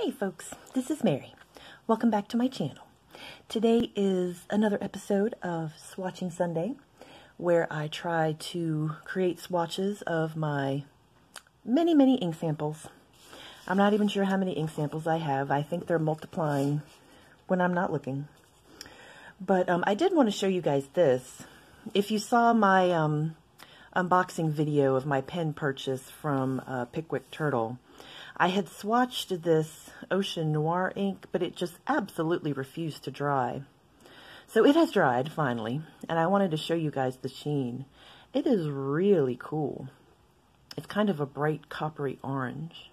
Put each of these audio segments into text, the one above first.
Hey folks, this is Mary. Welcome back to my channel. Today is another episode of Swatching Sunday, where I try to create swatches of my many ink samples. I'm not even sure how many ink samples I have. I think they're multiplying when I'm not looking. But I did want to show you guys this. If you saw my unboxing video of my pen purchase from Pickwick Turtle, I had swatched this Ocean Noir ink, but it just absolutely refused to dry. So it has dried, finally, and I wanted to show you guys the sheen. It is really cool. It's kind of a bright coppery orange.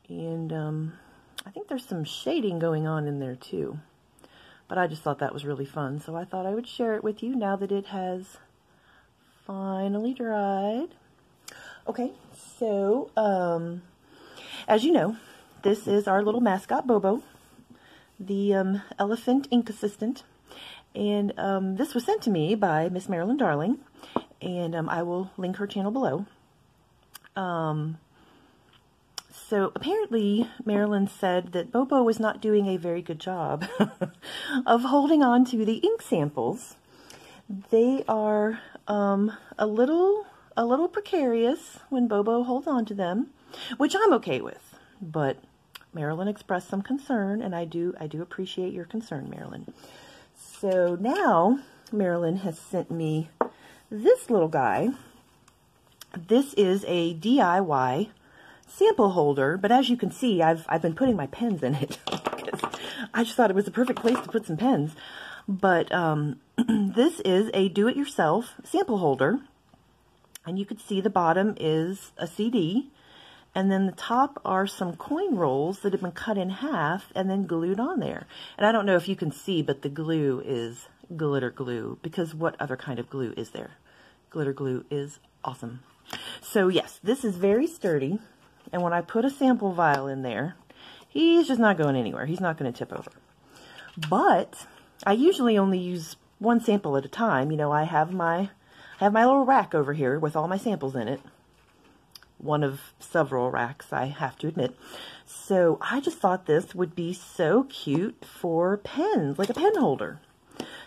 And I think there's some shading going on in there too. But I just thought that was really fun, so I thought I would share it with you now that it has finally dried. Okay, so as you know, this is our little mascot, BoBo, the elephant ink assistant. And this was sent to me by Miss Marilyn Darling, and I will link her channel below. So apparently Marilyn said that BoBo was not doing a very good job of holding on to the ink samples. They are a little precarious when BoBo holds on to them, which I'm okay with, but Marilyn expressed some concern, and I do appreciate your concern, Marilyn. So now Marilyn has sent me this little guy. This is a DIY sample holder, but as you can see, I've been putting my pens in it because I just thought it was the perfect place to put some pens. But this is a do-it-yourself sample holder, and you can see the bottom is a CD. And then the top are some coin rolls that have been cut in half and then glued on there. And I don't know if you can see, but the glue is glitter glue, because what other kind of glue is there? Glitter glue is awesome. So yes, this is very sturdy. And when I put a sample vial in there, he's just not going anywhere. He's not going to tip over. But I usually only use one sample at a time. You know, I have my little rack over here with all my samples in it. One of several racks, I have to admit. So I just thought this would be so cute for pens, like a pen holder.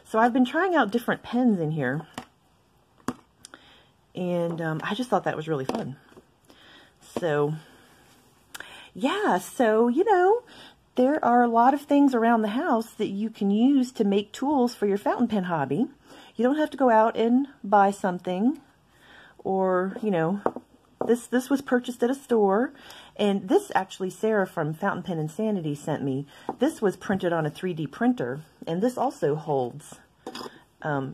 So I've been trying out different pens in here, and I just thought that was really fun. So yeah, so you know, there are a lot of things around the house that you can use to make tools for your fountain pen hobby. You don't have to go out and buy something, or you know, This was purchased at a store, and this actually Sarah from Fountain Pen Insanity sent me. This was printed on a 3D printer, and this also holds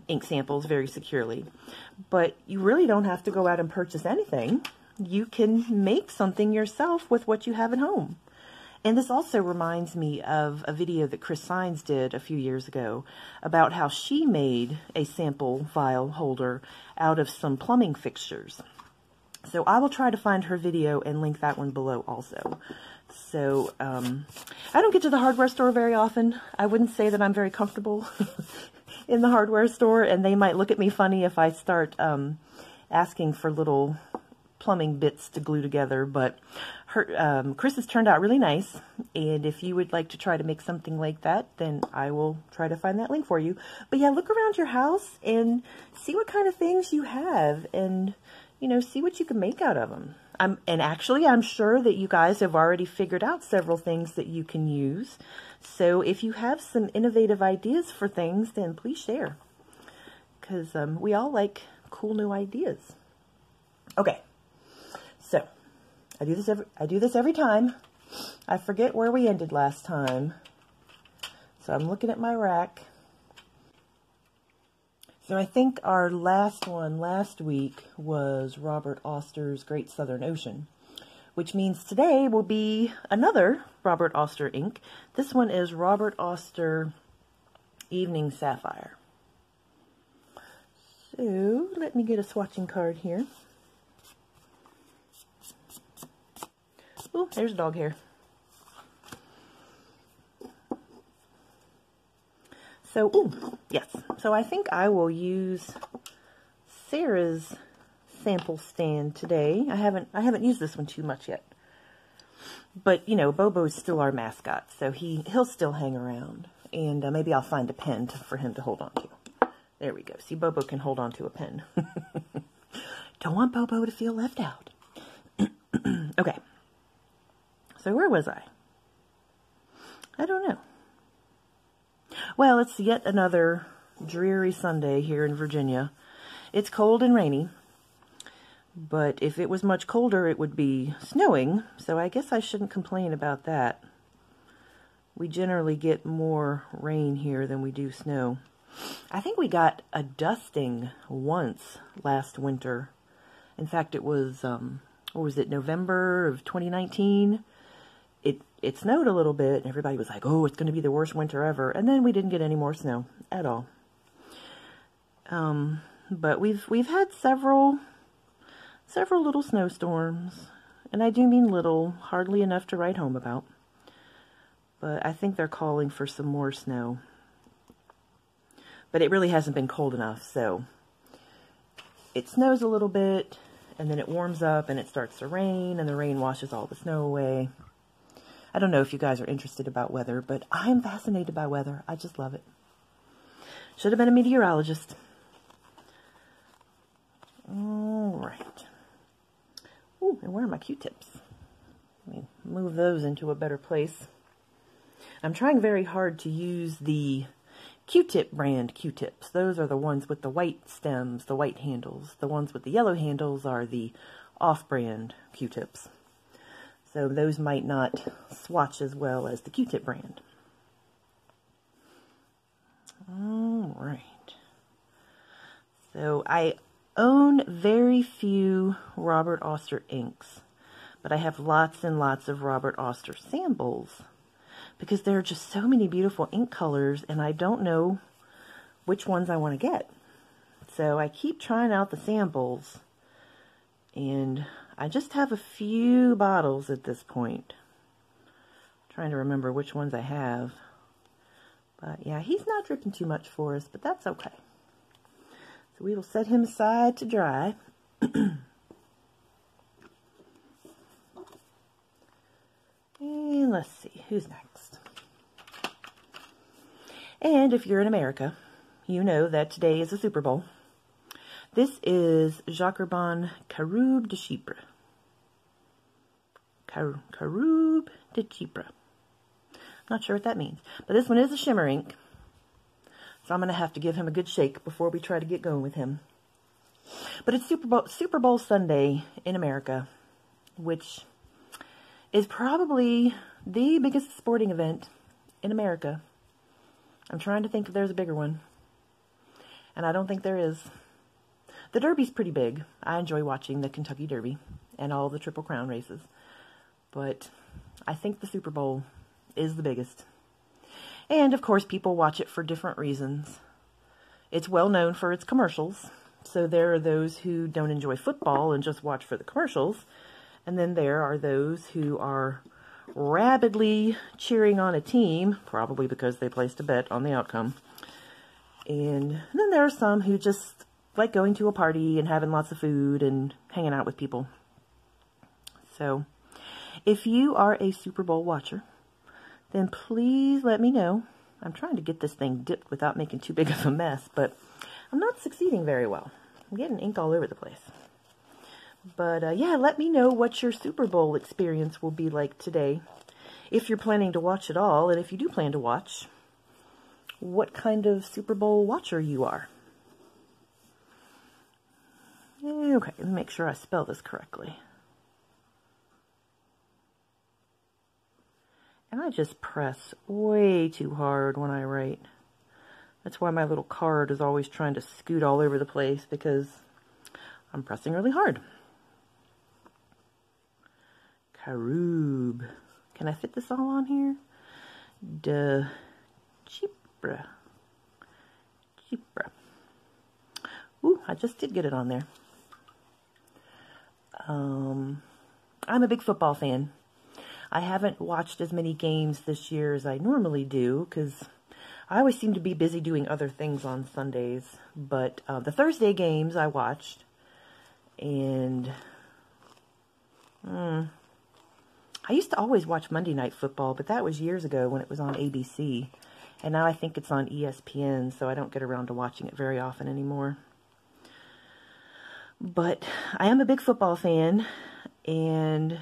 ink samples very securely. But you really don't have to go out and purchase anything. You can make something yourself with what you have at home. And this also reminds me of a video that Chris Sines did a few years ago about how she made a sample vial holder out of some plumbing fixtures. So I will try to find her video and link that one below also. So I don't get to the hardware store very often. I wouldn't say that I'm very comfortable in the hardware store, and they might look at me funny if I start asking for little plumbing bits to glue together. But Chris's turned out really nice, and if you would like to try to make something like that, then I will try to find that link for you. But yeah, look around your house and see what kind of things you have, and you know, see what you can make out of them. And actually, I'm sure that you guys have already figured out several things that you can use. So if you have some innovative ideas for things, then please share. Because we all like cool new ideas. Okay, so I do this every time. I forget where we ended last time. So I'm looking at my rack. So I think our last one last week was Robert Auster's Great Southern Ocean, which means today will be another Robert Auster ink. This one is Robert Auster Evening Sapphire. So let me get a swatching card here. Oh, there's a dog hair. So, ooh, yes. So I think I will use Sarah's sample stand today. I haven't used this one too much yet. But, you know, BoBo's still our mascot, so he'll still hang around. And maybe I'll find a pen for him to hold on to. There we go. See, BoBo can hold on to a pen. Don't want BoBo to feel left out. Okay. So where was I? I don't know. Well, it's yet another dreary Sunday here in Virginia. It's cold and rainy. But if it was much colder, it would be snowing, so I guess I shouldn't complain about that. We generally get more rain here than we do snow. I think we got a dusting once last winter. In fact, it was, what was it, November of 2019? It snowed a little bit, and everybody was like, oh, it's going to be the worst winter ever. And then we didn't get any more snow at all. But we've had several little snowstorms, and I do mean little, hardly enough to write home about. But I think they're calling for some more snow. But it really hasn't been cold enough, so it snows a little bit, and then it warms up, and it starts to rain, and the rain washes all the snow away. I don't know if you guys are interested about weather, but I'm fascinated by weather. I just love it. Should have been a meteorologist. All right. Ooh, and where are my Q-tips? Let me move those into a better place. I'm trying very hard to use the Q-tip brand Q-tips. Those are the ones with the white stems, the white handles. The ones with the yellow handles are the off-brand Q-tips. So those might not swatch as well as the Q-tip brand. All right. So I own very few Robert Oster inks, but I have lots and lots of Robert Oster samples because there are just so many beautiful ink colors, and I don't know which ones I want to get. So I keep trying out the samples, and I just have a few bottles at this point. I'm trying to remember which ones I have. But yeah, he's not dripping too much for us, but that's okay. So we will set him aside to dry. And let's see, who's next? And if you're in America, you know that today is the Super Bowl. This is Jacquerbon Caroube de Chypre. Caroube de Chypre. Not sure what that means. But this one is a shimmer ink. So I'm going to have to give him a good shake before we try to get going with him. But it's Super Bowl Sunday in America, which is probably the biggest sporting event in America. I'm trying to think if there's a bigger one. And I don't think there is. The Derby's pretty big. I enjoy watching the Kentucky Derby and all the Triple Crown races. But I think the Super Bowl is the biggest. And, of course, people watch it for different reasons. It's well known for its commercials. So there are those who don't enjoy football and just watch for the commercials. And then there are those who are rabidly cheering on a team, probably because they placed a bet on the outcome. And then there are some who just like going to a party and having lots of food and hanging out with people. So, if you are a Super Bowl watcher, then please let me know. I'm trying to get this thing dipped without making too big of a mess, but I'm not succeeding very well. I'm getting ink all over the place. But yeah, let me know what your Super Bowl experience will be like today. If you're planning to watch it all, and if you do plan to watch, what kind of Super Bowl watcher you are. Okay, let me make sure I spell this correctly. And I just press way too hard when I write. That's why my little card is always trying to scoot all over the place, because I'm pressing really hard. Caroube. Can I fit this all on here? De Chypre. Chypre. Ooh, I just did get it on there. I'm a big football fan. I haven't watched as many games this year as I normally do, because I always seem to be busy doing other things on Sundays. But the Thursday games I watched, and I used to always watch Monday Night Football, but that was years ago when it was on ABC. And now I think it's on ESPN, so I don't get around to watching it very often anymore. But I am a big football fan, and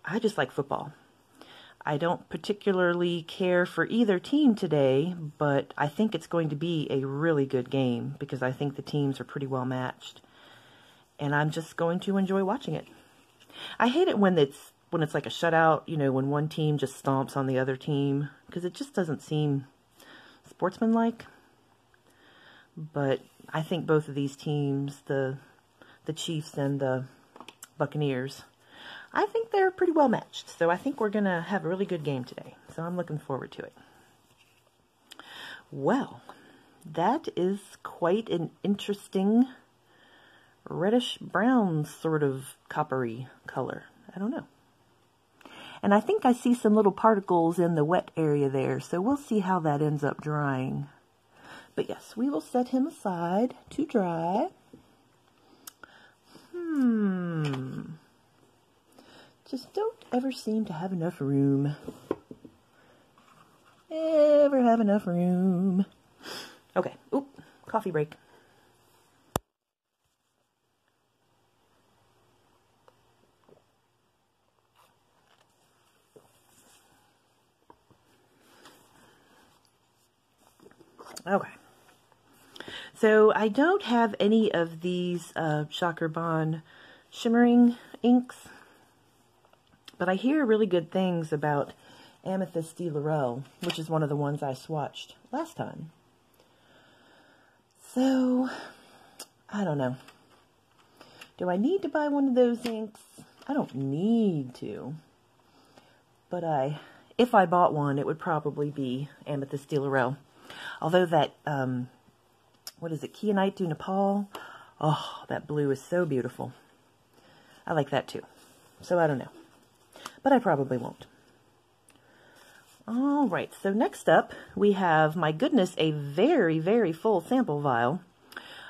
I just like football. I don't particularly care for either team today, but I think it's going to be a really good game because I think the teams are pretty well matched. And I'm just going to enjoy watching it. I hate it when it's like a shutout, you know, when one team just stomps on the other team, because it just doesn't seem sportsmanlike. But I think both of these teams, the Chiefs and the Buccaneers, I think they're pretty well matched. So I think we're going to have a really good game today. So I'm looking forward to it. Well, that is quite an interesting reddish brown sort of coppery color. I don't know. And I think I see some little particles in the wet area there, so we'll see how that ends up drying. But yes, we will set him aside to dry. Just don't ever seem to have enough room. Ever have enough room. Okay, oop, coffee break. Okay, so I don't have any of these Shocker Bond shimmering inks, but I hear really good things about Amethyst de Laurel, which is one of the ones I swatched last time. So, I don't know. Do I need to buy one of those inks? I don't need to, but if I bought one, it would probably be Amethyst de Laurel. Although that, what is it, Kyanite du Nepal? Oh, that blue is so beautiful. I like that too. So I don't know. But I probably won't. All right, so next up we have, my goodness, a very, very full sample vial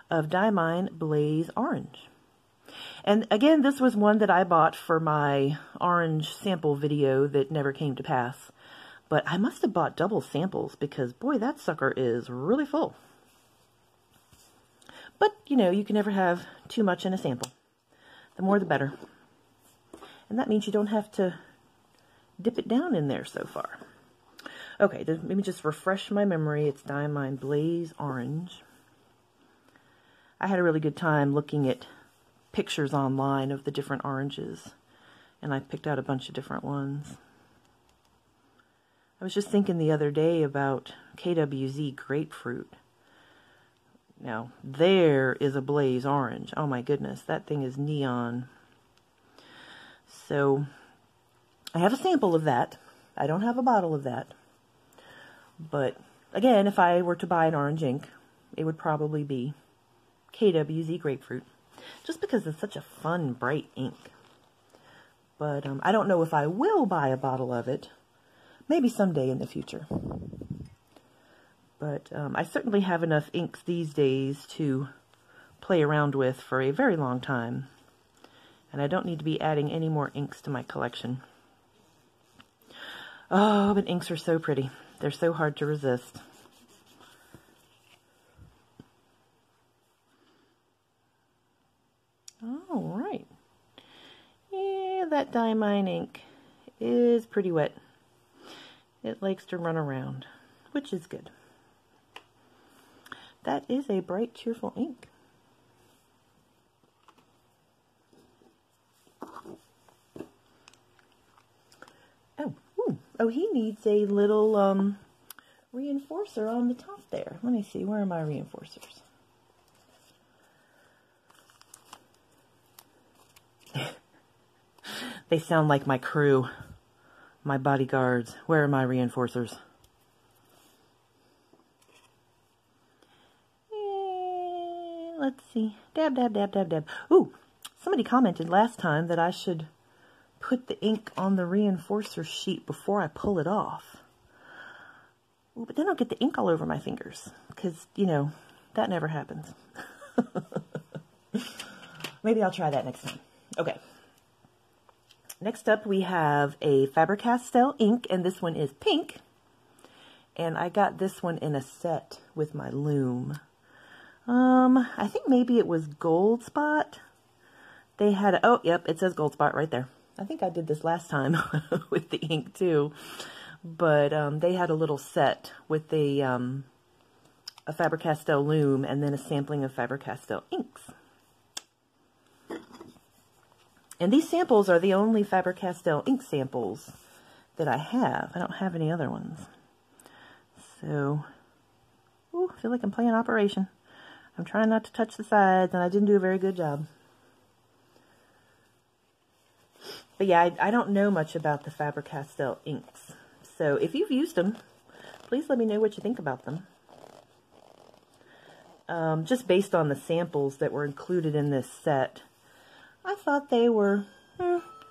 of Diamine Blaze Orange. And again, this was one that I bought for my orange sample video that never came to pass. But I must have bought double samples because, boy, that sucker is really full. But, you know, you can never have too much in a sample. The more the better. And that means you don't have to dip it down in there so far. Okay, let me just refresh my memory. It's Diamine Blaze Orange. I had a really good time looking at pictures online of the different oranges. And I picked out a bunch of different ones. I was just thinking the other day about KWZ Grapefruit. Now, there is a Blaze Orange. Oh my goodness, that thing is neon. So, I have a sample of that. I don't have a bottle of that. But, again, if I were to buy an orange ink, it would probably be KWZ Grapefruit. Just because it's such a fun, bright ink. But, I don't know if I will buy a bottle of it. Maybe someday in the future. But I certainly have enough inks these days to play around with for a very long time. And I don't need to be adding any more inks to my collection. Oh, but inks are so pretty. They're so hard to resist. All right. Yeah, that Diamine ink is pretty wet. It likes to run around, which is good. That is a bright, cheerful ink. Oh, he needs a little reinforcer on the top there. Let me see, where are my reinforcers? They sound like my crew. My bodyguards. Where are my reinforcers? Let's see. Dab, dab, dab, dab, dab. Ooh, somebody commented last time that I should put the ink on the reinforcer sheet before I pull it off. Ooh, but then I'll get the ink all over my fingers. Because, you know, that never happens. Maybe I'll try that next time. Okay. Next up, we have a Faber-Castell ink, and this one is pink. And I got this one in a set with my loom. I think maybe it was Gold Spot. They had, oh, yep, it says Gold Spot right there. I think I did this last time with the ink too. But they had a little set with a Faber-Castell loom and then a sampling of Faber-Castell inks. And these samples are the only Faber-Castell ink samples that I have. I don't have any other ones. So, ooh, I feel like I'm playing Operation. I'm trying not to touch the sides, and I didn't do a very good job. But yeah, I don't know much about the Faber-Castell inks. So if you've used them, please let me know what you think about them. Just based on the samples that were included in this set, I thought they were,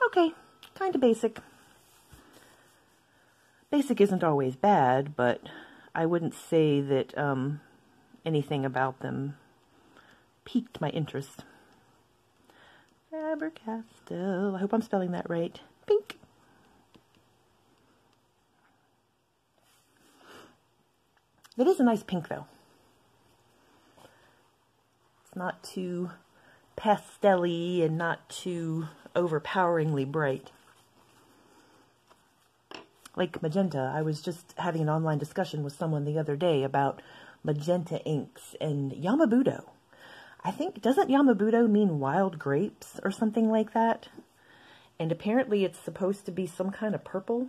okay, kind of basic. Basic isn't always bad, but I wouldn't say that anything about them piqued my interest. Faber-Castell, I hope I'm spelling that right. Pink. It is a nice pink, though. It's not too pastel-y and not too overpoweringly bright. Like magenta, I was just having an online discussion with someone the other day about magenta inks and Yamabudo. I think, doesn't Yamabudo mean wild grapes or something like that? And apparently it's supposed to be some kind of purple.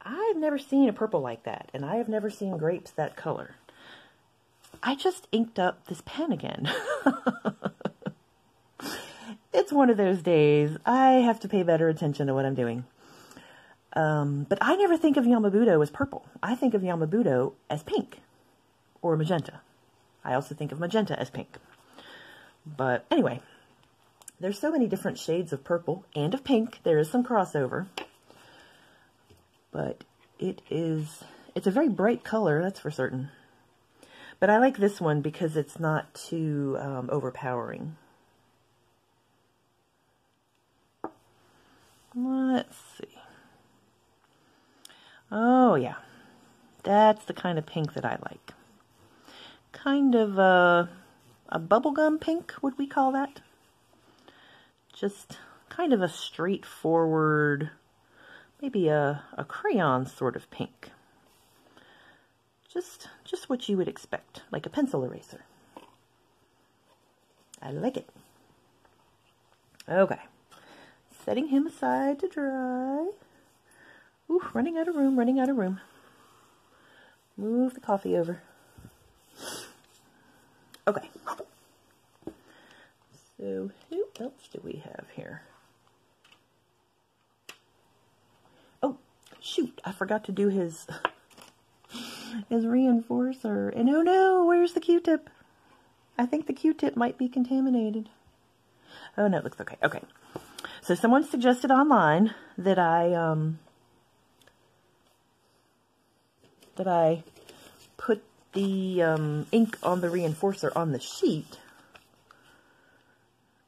I've never seen a purple like that, and I have never seen grapes that color. I just inked up this pen again. It's one of those days. I have to pay better attention to what I'm doing. But I never think of Yamabudo as purple. I think of Yamabudo as pink or magenta. I also think of magenta as pink. But anyway, there's so many different shades of purple and of pink. There is some crossover. But it's a very bright color, that's for certain. But I like this one because it's not too overpowering. Let's see. Oh, yeah. That's the kind of pink that I like. Kind of a bubblegum pink, would we call that? Just kind of a straightforward, maybe a crayon sort of pink. Just what you would expect, like a pencil eraser. I like it. Okay. Setting him aside to dry. Ooh, running out of room, running out of room. Move the coffee over. Okay. So, who else do we have here? Oh, shoot, I forgot to do his reinforcer. And oh no, where's the Q-tip? I think the Q-tip might be contaminated. Oh no, it looks okay. Okay. So someone suggested online that I put the ink on the reinforcer on the sheet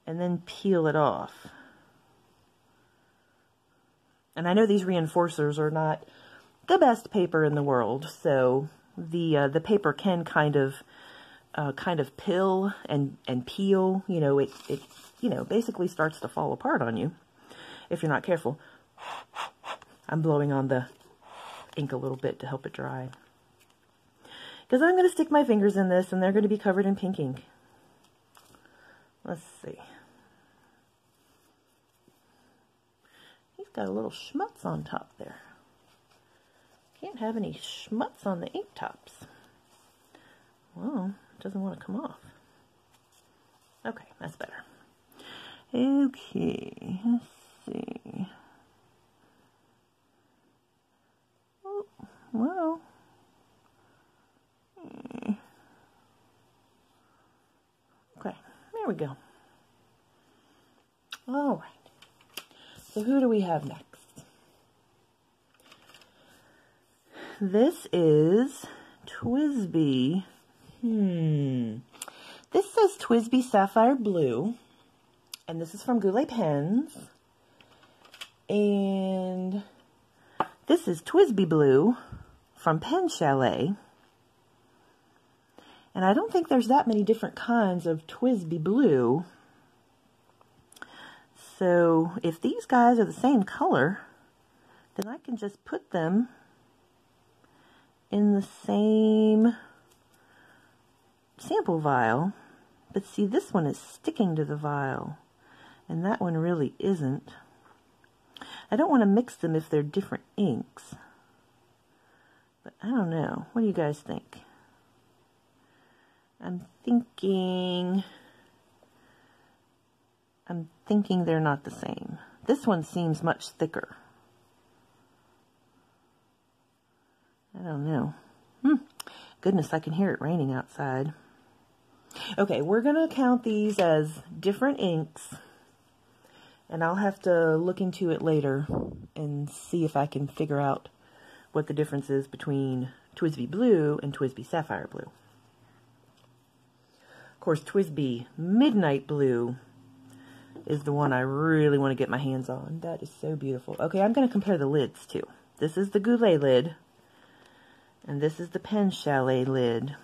and then peel it off. And I know these reinforcers are not the best paper in the world, so the paper can kind of pill and peel. You know, it basically starts to fall apart on you if you're not careful. I'm blowing on the ink a little bit to help it dry. Because I'm going to stick my fingers in this and they're going to be covered in pink ink. Let's see. He's got a little schmutz on top there. Can't have any schmutz on the ink tops. Well, it doesn't want to come off. Okay, that's better. Okay, let's see. Oh, well. Okay, there we go. All right. So who do we have next? This is TWSBI. This says TWSBI Sapphire Blue, and this is from Goulet Pens. And this is Twisby Blue from Pen Chalet. And I don't think there's that many different kinds of Twisby Blue. So if these guys are the same color, then I can just put them in the same sample vial. But see, this one is sticking to the vial, and that one really isn't. I don't want to mix them if they're different inks. But I don't know. What do you guys think? I'm thinking they're not the same. This one seems much thicker. I don't know. Goodness, I can hear it raining outside. Okay, we're going to count these as different inks. And I'll have to look into it later and see if I can figure out what the difference is between Twisby Blue and Twisby Sapphire Blue. Of course, Twisby Midnight Blue is the one I really want to get my hands on. That is so beautiful. Okay, I'm going to compare the lids too. This is the Goulet lid, and this is the Pen Chalet lid.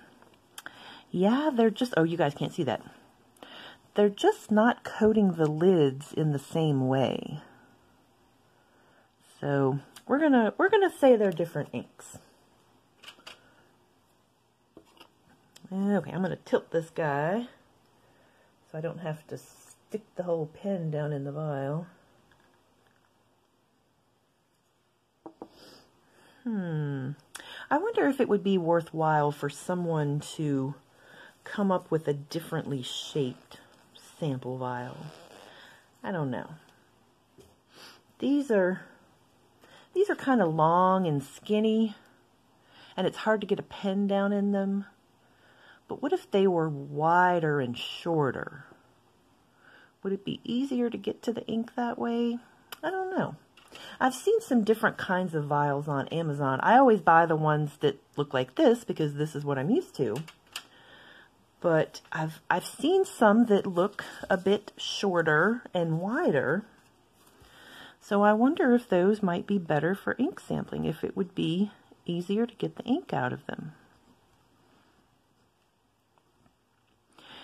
Yeah, they're just, oh, you guys can't see that. They're just not coating the lids in the same way. So we're gonna say they're different inks. Okay, I'm gonna tilt this guy so I don't have to stick the whole pen down in the vial. I wonder if it would be worthwhile for someone to come up with a differently shaped sample vial. I don't know. These are kind of long and skinny, and it's hard to get a pen down in them. But what if they were wider and shorter? Would it be easier to get to the ink that way? I don't know. I've seen some different kinds of vials on Amazon. I always buy the ones that look like this because this is what I'm used to. But I've seen some that look a bit shorter and wider. So I wonder if those might be better for ink sampling, if it would be easier to get the ink out of them.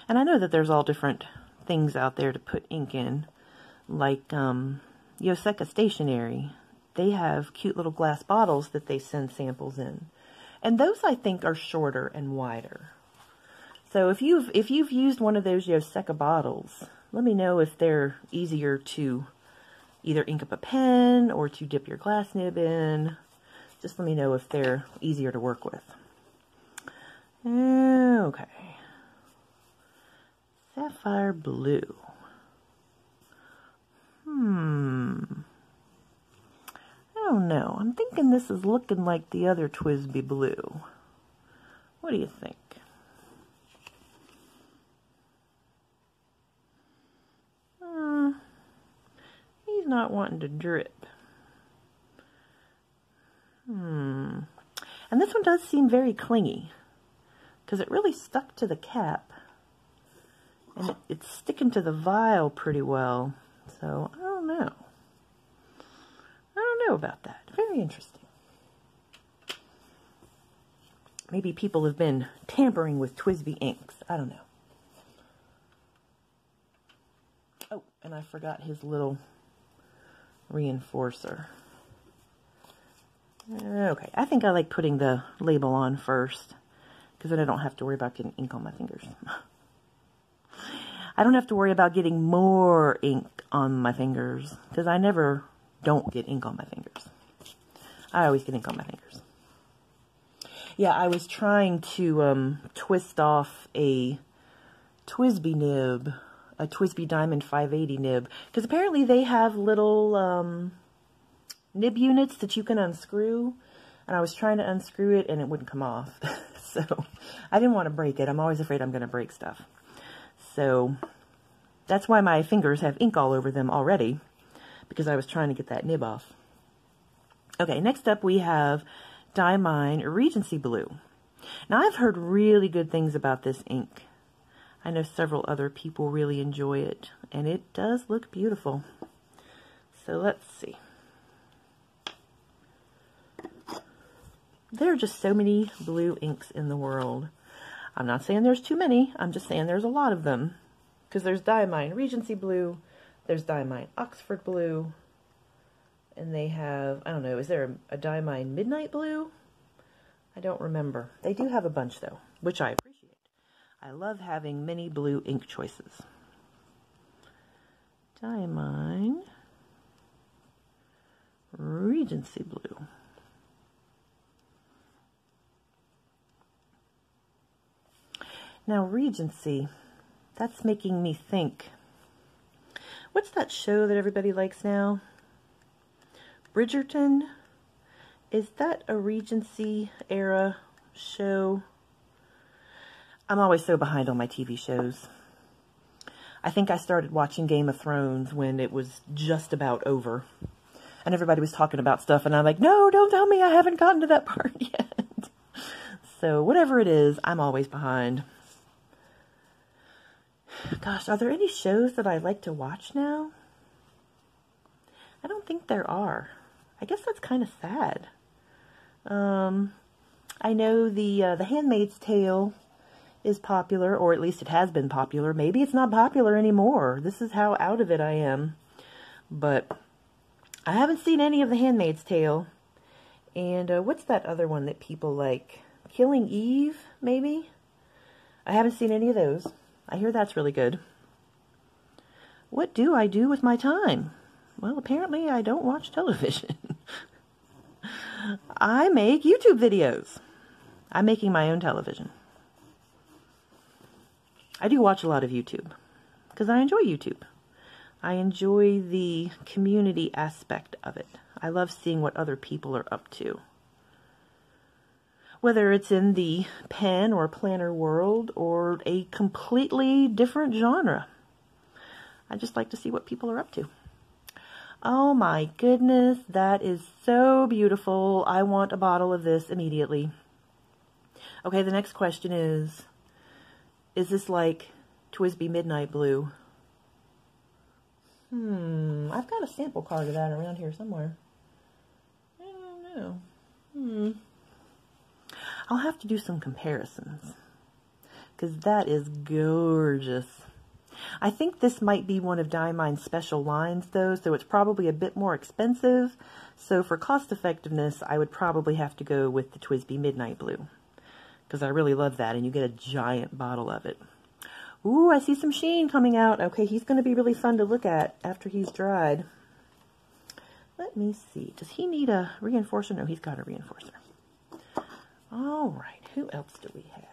And I know that there's all different things out there to put ink in, like Yoseka Stationery. They have cute little glass bottles that they send samples in. And those, I think, are shorter and wider. So if you've used one of those Yoseka bottles, let me know if they're easier to either ink up a pen or to dip your glass nib in. Just let me know if they're easier to work with. Okay. Sapphire Blue. I don't know. I'm thinking this is looking like the other Twisby Blue. What do you think? He's not wanting to drip. And this one does seem very clingy, because it really stuck to the cap. And it's sticking to the vial pretty well. So, I don't know. I don't know about that. Very interesting. Maybe people have been tampering with Twisby inks. I don't know. Oh, and I forgot his little reinforcer. Okay, I think I like putting the label on first, because then I don't have to worry about getting ink on my fingers. I don't have to worry about getting more ink on my fingers, because I never don't get ink on my fingers. I always get ink on my fingers. Yeah, I was trying to twist off a Twisby nib, a Twisby Diamond 580 nib, because apparently they have little nib units that you can unscrew, and I was trying to unscrew it and it wouldn't come off. So I didn't want to break it. I'm always afraid I'm going to break stuff. So that's why my fingers have ink all over them already, because I was trying to get that nib off. Okay, next up we have Diamine Regency Blue. Now I've heard really good things about this ink. I know several other people really enjoy it, and it does look beautiful. So let's see. There are just so many blue inks in the world. I'm not saying there's too many. I'm just saying there's a lot of them. Because there's Diamine Regency Blue. There's Diamine Oxford Blue. And they have, I don't know, is there a Diamine Midnight Blue? I don't remember. They do have a bunch though, which I appreciate. I love having many blue ink choices. Diamine Regency Blue. Now, Regency, that's making me think. What's that show that everybody likes now? Bridgerton? Is that a Regency era show? I'm always so behind on my TV shows. I think I started watching Game of Thrones when it was just about over. And everybody was talking about stuff, and I'm like, no, don't tell me I haven't gotten to that part yet. So whatever it is, I'm always behind. Gosh, are there any shows that I like to watch now? I don't think there are. I guess that's kind of sad. I know the Handmaid's Tale is popular, or at least it has been popular. Maybe it's not popular anymore. This is how out of it I am. But I haven't seen any of the Handmaid's Tale. And what's that other one that people like? Killing Eve, maybe? I haven't seen any of those. I hear that's really good. What do I do with my time? Well, apparently I don't watch television. I make YouTube videos. I'm making my own television. I do watch a lot of YouTube because I enjoy YouTube. I enjoy the community aspect of it. I love seeing what other people are up to. Whether it's in the pen or planner world or a completely different genre. I just like to see what people are up to. Oh my goodness, that is so beautiful. I want a bottle of this immediately. Okay, the next question is this like TWSBI Midnight Blue? I've got a sample card of that around here somewhere. I don't know. I'll have to do some comparisons, because that is gorgeous. I think this might be one of Diamine's special lines, though, so it's probably a bit more expensive. So for cost effectiveness, I would probably have to go with the TWSBI Midnight Blue, because I really love that, and you get a giant bottle of it. Ooh, I see some sheen coming out. Okay, he's going to be really fun to look at after he's dried. Let me see. Does he need a reinforcer? No, he's got a reinforcer. All right, who else do we have?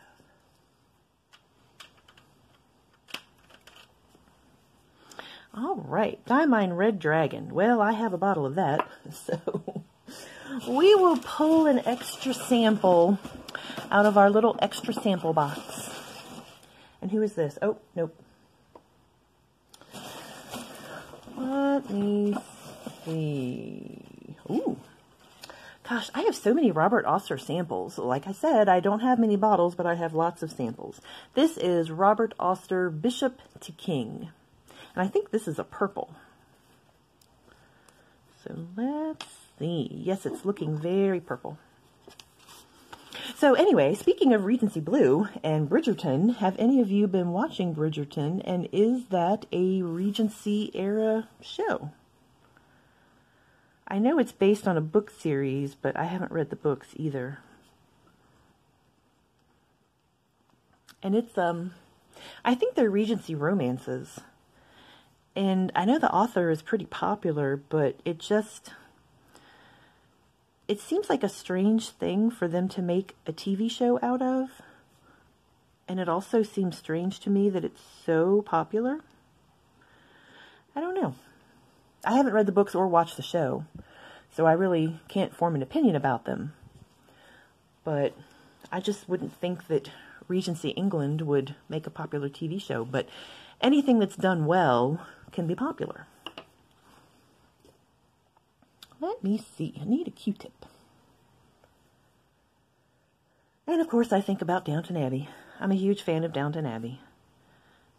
All right, Diamine Red Dragon. Well, I have a bottle of that, so we will pull an extra sample out of our little extra sample box. And who is this? Oh, nope. Let me see. Ooh. Gosh, I have so many Robert Oster samples. Like I said, I don't have many bottles, but I have lots of samples. This is Robert Oster Bishop to King. And I think this is a purple. So let's see. Yes, it's looking very purple. So anyway, speaking of Regency Blue and Bridgerton, have any of you been watching Bridgerton? And is that a Regency era show? I know it's based on a book series, but I haven't read the books either. And it's, I think they're Regency romances. And I know the author is pretty popular, but it seems like a strange thing for them to make a TV show out of. And it also seems strange to me that it's so popular. I don't know. I haven't read the books or watched the show, so I really can't form an opinion about them. But I just wouldn't think that Regency England would make a popular TV show, but anything that's done well can be popular. Let me see. I need a Q-tip. And of course I think about Downton Abbey. I'm a huge fan of Downton Abbey.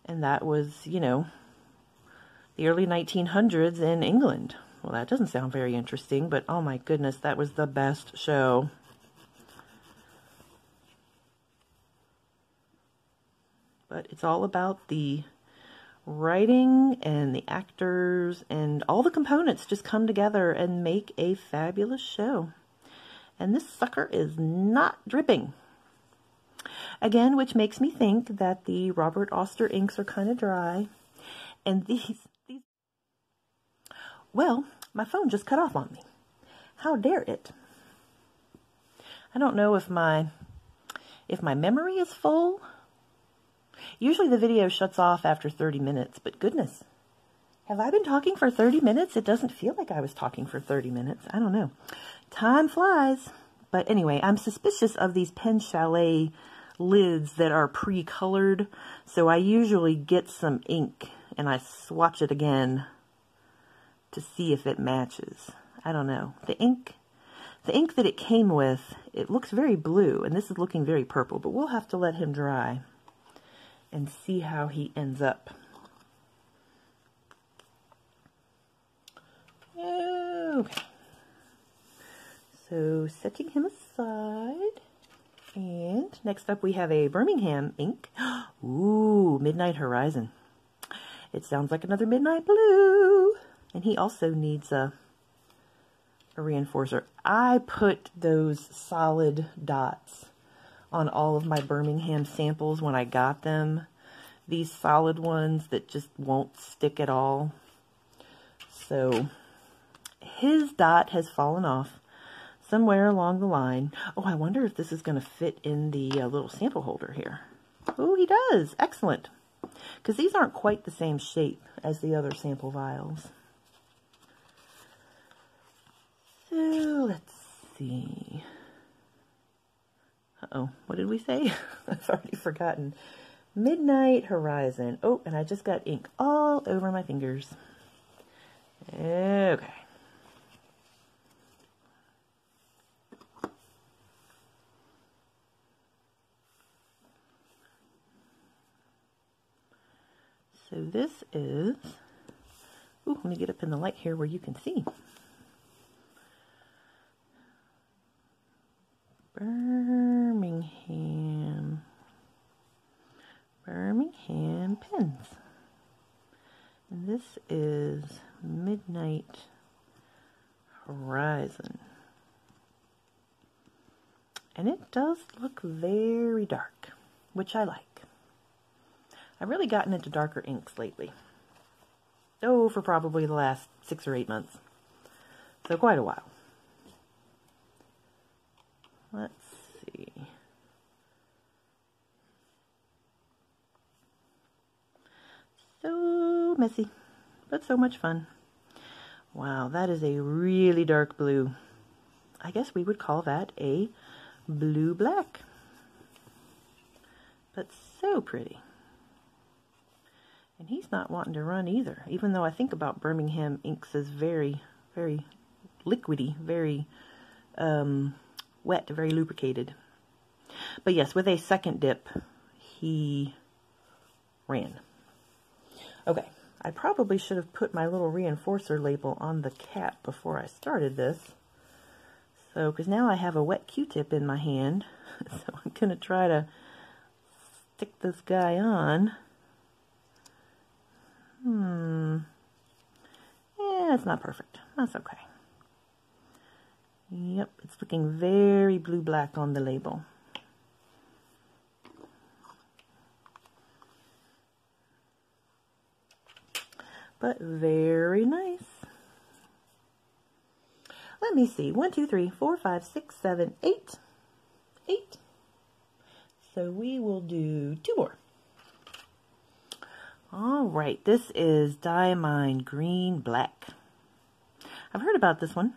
And that was, you know, the early 1900s in England. Well, that doesn't sound very interesting, but oh my goodness, that was the best show. But it's all about the writing and the actors, and all the components just come together and make a fabulous show. And this sucker is not dripping. Again, which makes me think that the Robert Oster inks are kind of dry. And these, well, my phone just cut off on me. How dare it? I don't know if my memory is full. Usually the video shuts off after 30 minutes, but goodness, have I been talking for 30 minutes? It doesn't feel like I was talking for 30 minutes. I don't know. Time flies. But anyway, I'm suspicious of these Pen Chalet lids that are pre-colored, so I usually get some ink and I swatch it again to see if it matches. I don't know. The ink that it came with, it looks very blue, and this is looking very purple, but we'll have to let him dry and see how he ends up. Okay. So setting him aside. And next up we have a Birmingham ink. Ooh, Midnight Horizon. It sounds like another midnight blue. And he also needs a reinforcer. I put those solid dots on all of my Birmingham samples when I got them. These solid ones that just won't stick at all. So his dot has fallen off somewhere along the line. Oh, I wonder if this is going to fit in the little sample holder here. Oh, he does. Excellent. Because these aren't quite the same shape as the other sample vials. So, let's see. Uh-oh, what did we say? I've already forgotten. Midnight Horizon. Oh, and I just got ink all over my fingers. Okay. So this is, ooh, let me get up in the light here where you can see. Birmingham pens. And this is Midnight Horizon. And it does look very dark, which I like. I've really gotten into darker inks lately. Oh, for probably the last 6 or 8 months. So quite a while. Let's see. So messy, but so much fun. Wow, that is a really dark blue. I guess we would call that a blue-black. But so pretty. And he's not wanting to run either, even though I think about Birmingham inks as very, very liquidy, very wet, very lubricated. But yes, with a second dip, he ran. Okay, I probably should have put my little reinforcer label on the cap before I started this. So, because now I have a wet Q-tip in my hand, so I'm going to try to stick this guy on. Yeah, it's not perfect. That's okay. Yep, it's looking very blue-black on the label. But very nice. Let me see. 1, 2, 3, 4, 5, 6, 7, 8. 8. So we will do 2 more. All right, this is Diamine Green Black. I've heard about this one.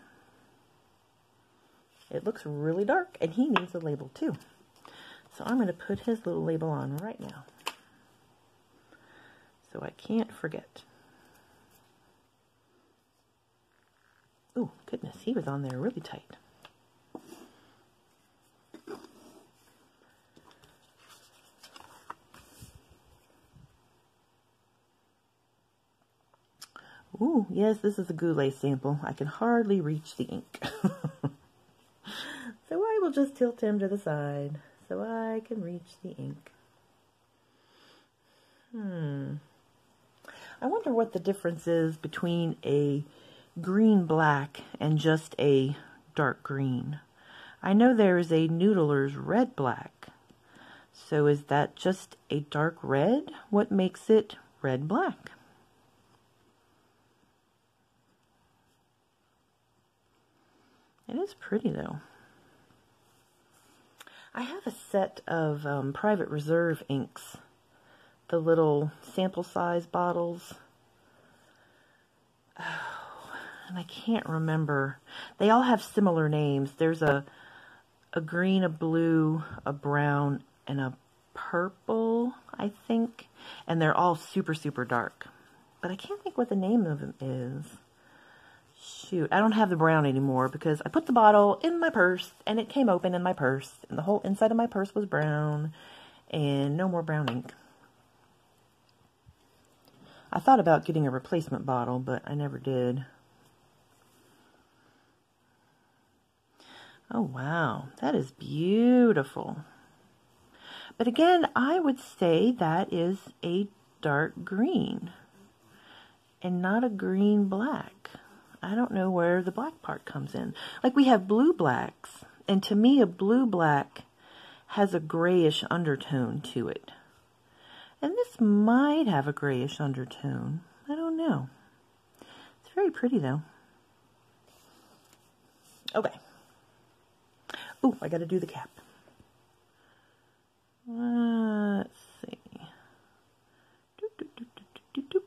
It looks really dark, and he needs a label too. So I'm going to put his little label on right now, so I can't forget. Oh, goodness, he was on there really tight. Ooh, yes, this is a Goulet sample. I can hardly reach the ink. So I will just tilt him to the side so I can reach the ink. I wonder what the difference is between a green black and just a dark green. I know there is a Noodler's red black. So is that just a dark red? What makes it red black? It is pretty though. I have a set of Private Reserve inks, the little sample size bottles. Oh, and I can't remember. They all have similar names. There's a green, a blue, a brown, and a purple, I think. And they're all super, super dark. But I can't think what the name of them is. Shoot, I don't have the brown anymore because I put the bottle in my purse and it came open in my purse and the whole inside of my purse was brown and no more brown ink. I thought about getting a replacement bottle, but I never did. Oh wow, that is beautiful. But again, I would say that is a dark green and not a green black. I don't know where the black part comes in. Like we have blue blacks, and to me a blue black has a grayish undertone to it. And this might have a grayish undertone. I don't know. It's very pretty though. Okay. Oh, I gotta do the cap. Let's see. Doop, doop, doop, doop, doop, doop.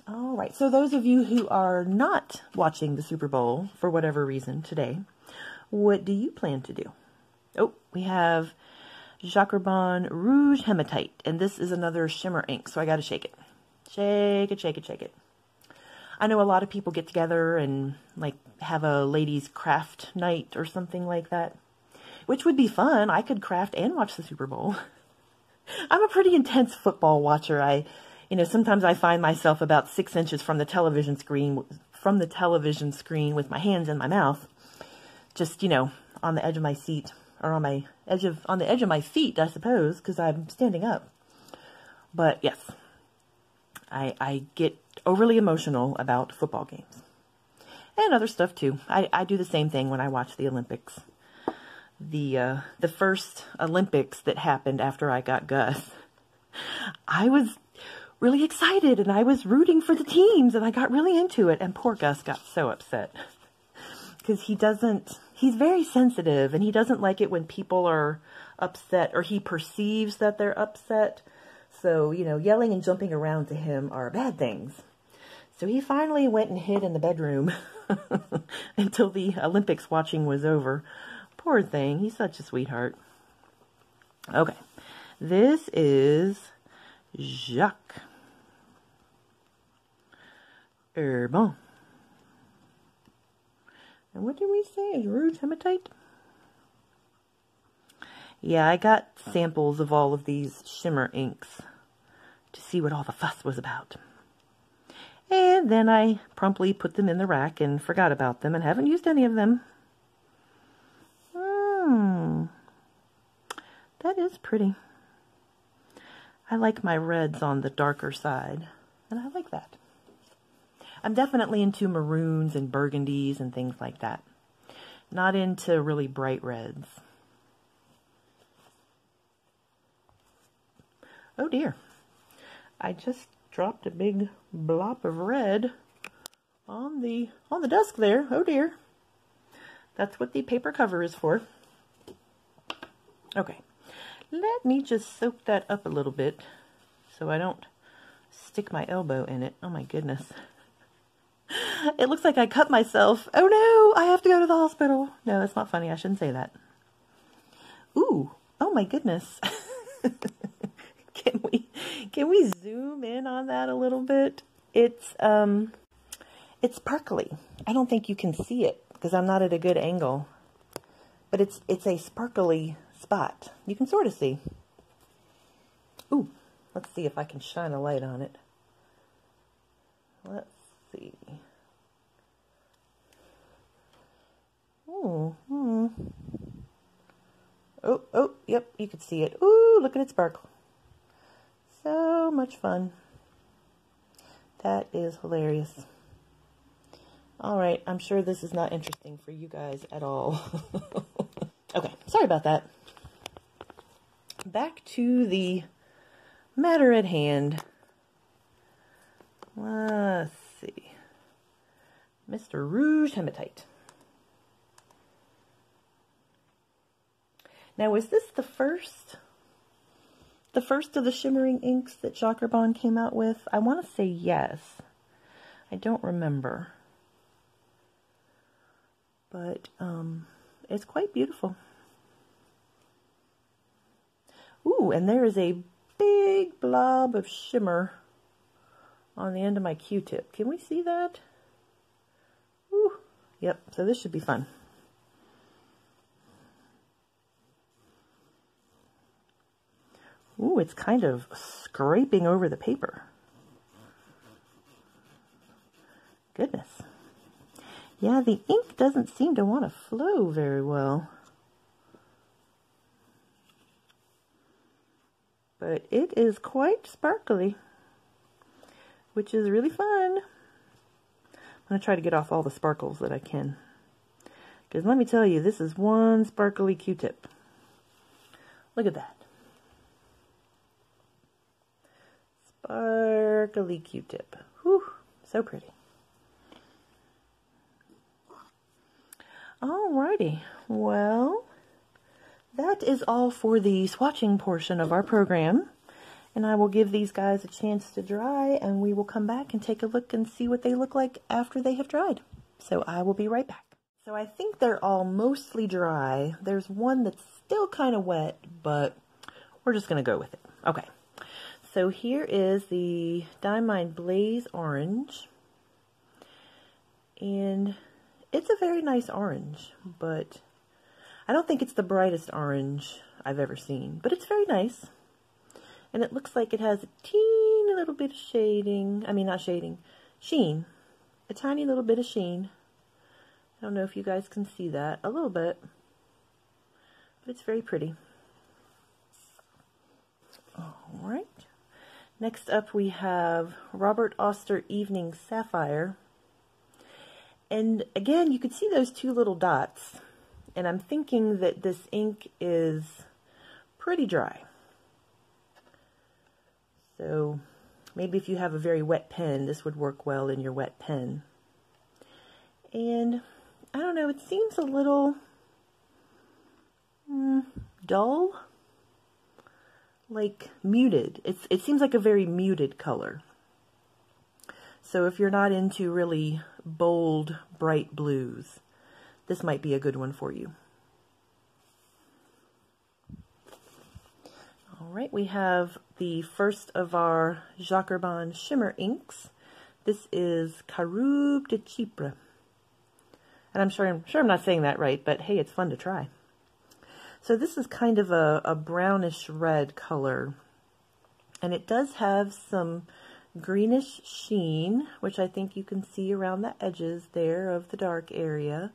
All right, so those of you who are not watching the Super Bowl for whatever reason today, what do you plan to do? Oh, we have Jacquerbon Rouge Hematite, and this is another shimmer ink, so I got to shake it. Shake it, shake it, shake it. I know a lot of people get together and like have a ladies' craft night or something like that, which would be fun. I could craft and watch the Super Bowl. I'm a pretty intense football watcher. Sometimes I find myself about 6 inches from the television screen with my hands in my mouth, just, on the edge of my seat, or on the edge of my feet, I suppose, because I'm standing up. But yes, I get overly emotional about football games and other stuff too. I do the same thing when I watch the Olympics. The first Olympics that happened after I got Gus, I was really excited and I was rooting for the teams and I got really into it, and poor Gus got so upset because he's very sensitive and he doesn't like it when people are upset or he perceives that they're upset. So, yelling and jumping around to him are bad things. So he finally went and hid in the bedroom until the Olympics watching was over. Poor thing, he's such a sweetheart. Okay, this is Jacques Herbon. And what did we say is Rouge Hematite? Yeah, I got samples of all of these shimmer inks to see what all the fuss was about. And then I promptly put them in the rack and forgot about them and haven't used any of them. That is pretty. I like my reds on the darker side, and I like that. I'm definitely into maroons and burgundies and things like that. Not into really bright reds. Oh dear. I just dropped a big blop of red on the desk there. Oh dear. That's what the paper cover is for. Okay. Let me just soak that up a little bit so I don't stick my elbow in it. Oh my goodness. It looks like I cut myself. Oh no, I have to go to the hospital. No, that's not funny. I shouldn't say that. Ooh, oh my goodness. Can we zoom in on that a little bit? It's sparkly. I don't think you can see it because I'm not at a good angle. But it's a sparkly spot. You can sort of see. Ooh, let's see if I can shine a light on it. Let's see. Oh, oh, yep, you can see it. Ooh, look at it sparkle. So much fun. That is hilarious. All right, I'm sure this is not interesting for you guys at all. Okay, sorry about that. Back to the matter at hand. Let's see. Mr. Rouge Hematite. Now, is this the first of the shimmering inks that Jacques Herbin came out with? I want to say yes. I don't remember. But it's quite beautiful. Ooh, and there is a big blob of shimmer on the end of my Q-tip. Can we see that? Ooh, yep, so this should be fun. Ooh, it's kind of scraping over the paper. Goodness. Yeah, the ink doesn't seem to want to flow very well. But it is quite sparkly, which is really fun. I'm going to try to get off all the sparkles that I can. Because let me tell you, this is one sparkly Q-tip. Look at that. Sparkly Q-tip. Whew, so pretty. Alrighty, well, that is all for the swatching portion of our program. And I will give these guys a chance to dry, and we will come back and take a look and see what they look like after they have dried. So I will be right back. So I think they're all mostly dry. There's one that's still kind of wet, but we're just going to go with it. Okay, so here is the Diamond Blaze Orange. And it's a very nice orange, but I don't think it's the brightest orange I've ever seen, but it's very nice. And it looks like it has a teeny little bit of shading. I mean, not shading, sheen. A tiny little bit of sheen. I don't know if you guys can see that. A little bit. But it's very pretty. Alright. Next up we have Robert Oster Evening Sapphire. And again, you could see those two little dots. And I'm thinking that this ink is pretty dry. So maybe if you have a very wet pen, this would work well in your wet pen. And I don't know, it seems a little dull, like muted. It seems like a very muted color. So if you're not into really bold, bright blues, this might be a good one for you. Alright, we have the first of our Jacques Herbin shimmer inks. This is Caroube de Chypre. And I'm sure I'm not saying that right, but hey, it's fun to try. So this is kind of a brownish red color. And it does have some greenish sheen, which I think you can see around the edges there of the dark area.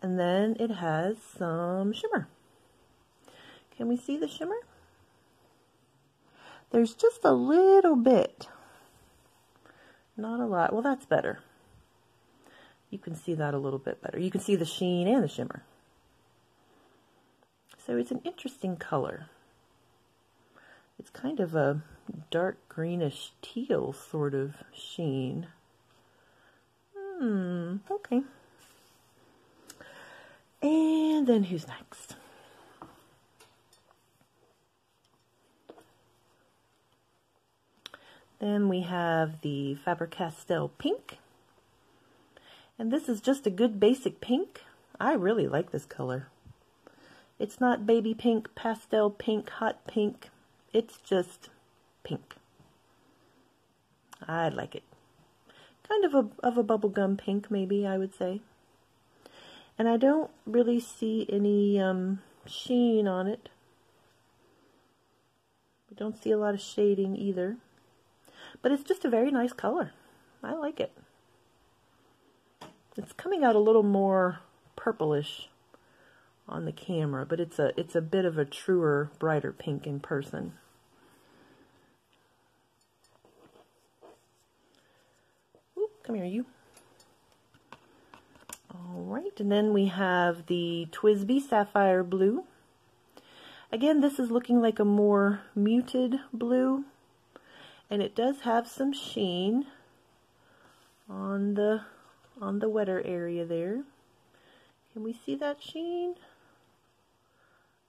And then it has some shimmer. Can we see the shimmer? There's just a little bit. Not a lot. Well, that's better. You can see that a little bit better. You can see the sheen and the shimmer. So it's an interesting color. It's kind of a dark greenish teal sort of sheen. Okay. And then who's next? Then we have the Faber-Castell Pink. And this is just a good basic pink. I really like this color. It's not baby pink, pastel pink, hot pink. It's just pink. I like it. Kind of a bubblegum pink, maybe, I would say. And I don't really see any sheen on it. I don't see a lot of shading either. But it's just a very nice color. I like it. It's coming out a little more purplish on the camera, but it's a bit of a truer, brighter pink in person. Ooh, come here, you. All right, and then we have the Twisby Sapphire Blue. Again, this is looking like a more muted blue, and it does have some sheen on the wetter area there. Can we see that sheen?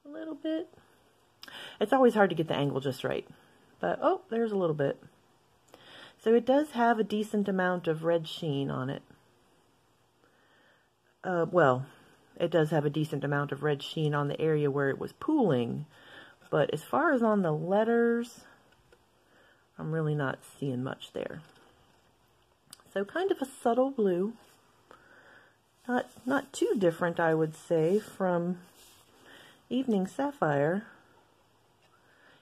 A little bit. It's always hard to get the angle just right, but oh, there's a little bit. So it does have a decent amount of red sheen on it. Well, it does have a decent amount of red sheen on the area where it was pooling, but as far as on the letters, I'm really not seeing much there. So kind of a subtle blue. Not too different, I would say, from Evening Sapphire.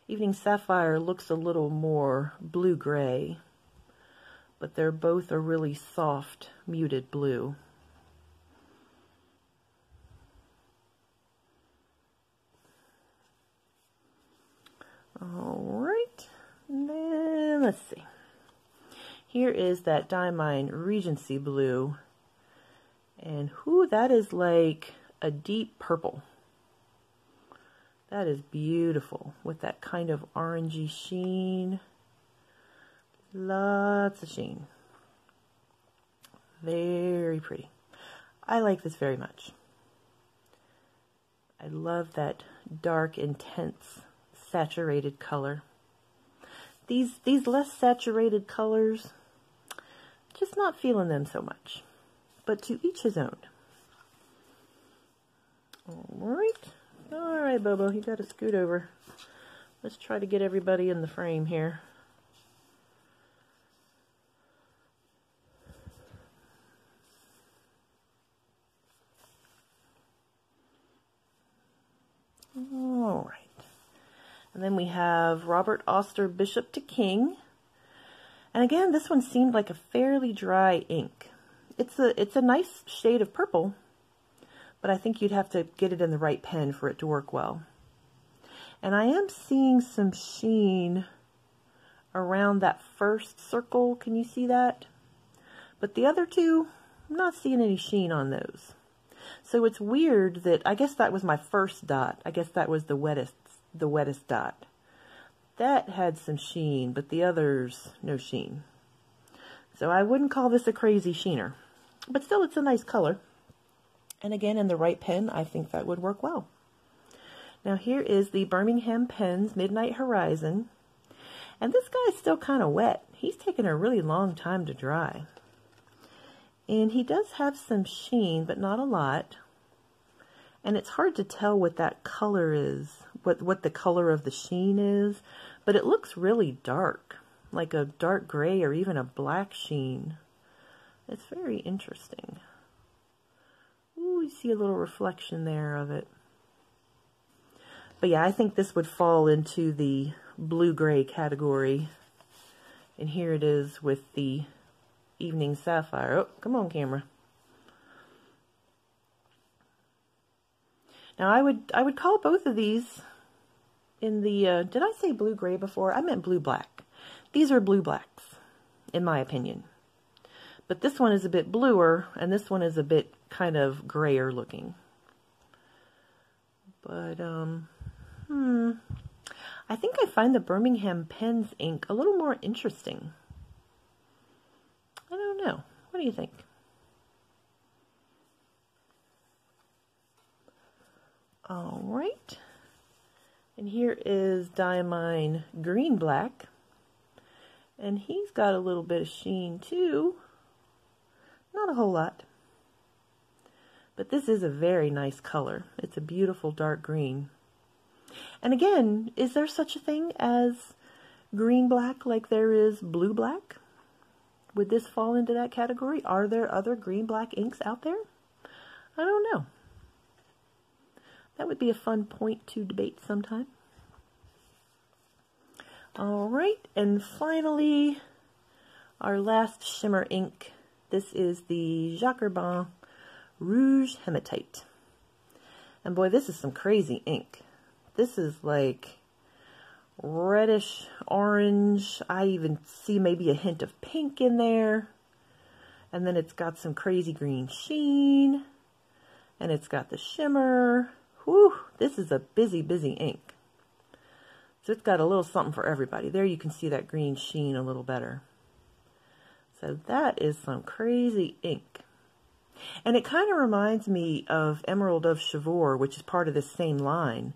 Evening Sapphire looks a little more blue-gray, but they're both a really soft, muted blue. All right, and then let's see. Here is that Diamine Regency Blue, and whoo, that is like a deep purple. That is beautiful with that kind of orangey sheen. Lots of sheen. Very pretty. I like this very much. I love that dark, intense, saturated color. These less saturated colors, just not feeling them so much. But to each his own. All right, Bobo, you got to scoot over. Let's try to get everybody in the frame here. All right. And then we have Robert Oster Bishop to King. And again, this one seemed like a fairly dry ink. It's a nice shade of purple, but I think you'd have to get it in the right pen for it to work well. And I am seeing some sheen around that first circle. Can you see that? But the other two, I'm not seeing any sheen on those. So it's weird that, I guess that was my first dot. I guess that was the wettest dot. That had some sheen, but the others, no sheen. So I wouldn't call this a crazy sheener. But still, it's a nice color. And again, in the right pen, I think that would work well. Now here is the Birmingham Pens Midnight Horizon. And this guy's still kind of wet. He's taken a really long time to dry. And he does have some sheen, but not a lot. And it's hard to tell what that color is, what the color of the sheen is. But it looks really dark, like a dark gray or even a black sheen. It's very interesting. Ooh, you see a little reflection there of it. But yeah, I think this would fall into the blue-gray category. And here it is with the Evening Sapphire. Oh, come on, camera. Now, I would call both of these in the, did I say blue-gray before? I meant blue-black. These are blue-blacks, in my opinion. But this one is a bit bluer, and this one is a bit kind of grayer looking. But, I think I find the Birmingham Pens ink a little more interesting. I don't know. What do you think? All right. And here is Diamine Green Black. And he's got a little bit of sheen too. Not a whole lot. But this is a very nice color. It's a beautiful dark green. And again, is there such a thing as green black like there is blue black? Would this fall into that category? Are there other green black inks out there? I don't know. That would be a fun point to debate sometime. All right, and finally, our last shimmer ink. This is the Jacques Herbin Rouge Hematite. And boy, this is some crazy ink. This is like reddish orange. I even see maybe a hint of pink in there. And then it's got some crazy green sheen. And it's got the shimmer. Whew, this is a busy, busy ink. So it's got a little something for everybody. There you can see that green sheen a little better. So that is some crazy ink. And it kind of reminds me of Emerald of Chivor, which is part of this same line.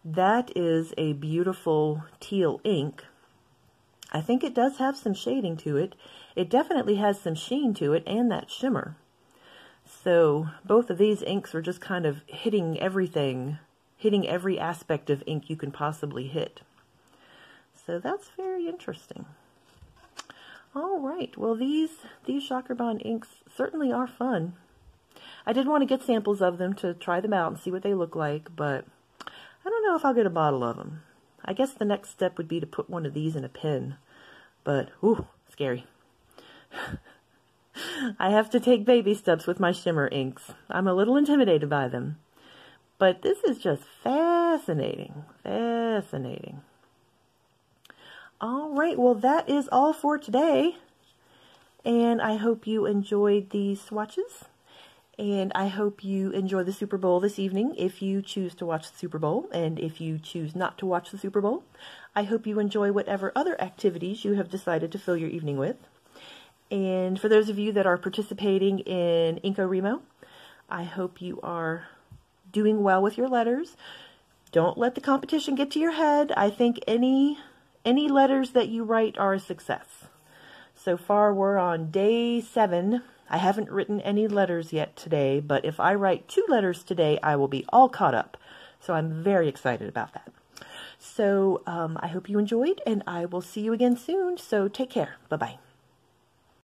That is a beautiful teal ink. I think it does have some shading to it. It definitely has some sheen to it and that shimmer. So both of these inks are just kind of hitting everything, hitting every aspect of ink you can possibly hit. So that's very interesting. All right, well these Jacques Herbin inks certainly are fun. I did want to get samples of them to try them out and see what they look like, but I don't know if I'll get a bottle of them. I guess the next step would be to put one of these in a pen, but ooh, scary. I have to take baby steps with my shimmer inks. I'm a little intimidated by them, but this is just fascinating, fascinating. All right, well that is all for today, and I hope you enjoyed these swatches. And I hope you enjoy the Super Bowl this evening if you choose to watch the Super Bowl. And if you choose not to watch the Super Bowl, I hope you enjoy whatever other activities you have decided to fill your evening with. And for those of you that are participating in Inko Remo, I hope you are doing well with your letters. Don't let the competition get to your head. I think any letters that you write are a success. So far, we're on day 7. I haven't written any letters yet today, but if I write 2 letters today, I will be all caught up. So I'm very excited about that. So I hope you enjoyed, and I will see you again soon. So take care. Bye-bye.